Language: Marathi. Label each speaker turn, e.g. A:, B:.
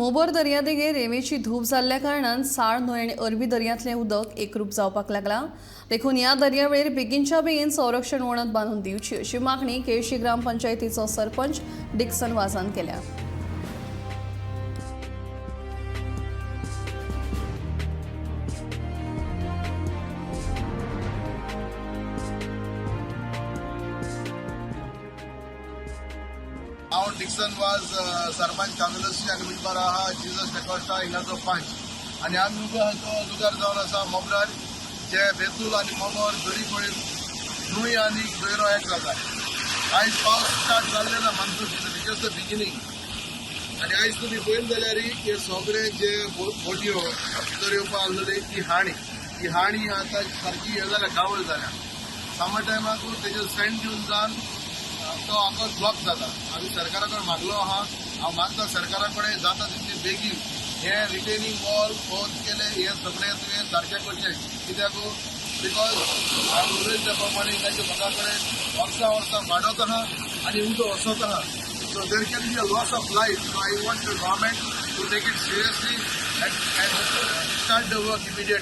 A: मोबर दर्यादेगे रेवेची धूप जाल्ल्या कारणान साळ न्हंय आनी अरबी दर्यांतलें उदक एकरूप जावपाक लागला. देखून ह्या दर्यावेळेर बेगीनच्या बेगीन संरक्षण वणत बांदून दिवची अशी मागणी केळशी ग्रामपंचायतीचो सरपंच डिक्सन वाझान केल्या.
B: हांव डिक्सन वाज सरपंच कांदोलसी आनी मुनबार आहा जिजस डेकोस्टा हिंगाचो पंच आनी आमी उबो आहा तो जुगार जावन आसा मोबरार जे बेतूल आनी मोमोर दरी पळय न्हंय आनी गैरो एक जाता. आयज पावस स्टार्ट जाल्ले ना monsoon season it the beginning आनी आयज तुमी पळयलें जाल्यार हे सगळे जे बोटयो भितर येवपा आसलेली ती हाणी आतां सारकी हे जाल्या गावळ जाल्या. समर टायमाक तेजेर सँड दिवन जावन तो आमकां ब्लॉक जाता. आमी सरकारा कडेन मागलो आहा. हांव मागता सरकारा कडेन जाता तितले बेगीन हे रिटेनिंग वॉल पोस्ट केले हे सगळे तुवें सारकें करचें. कित्याक बिकॉज हांव उलयता त्या प्रमाणे ताच्या लोकां कडेन वर्सां वाडत आहा आनी उदक वसत आहा. So there can be a loss of life. So I want the government to take it seriously and start the work immediately.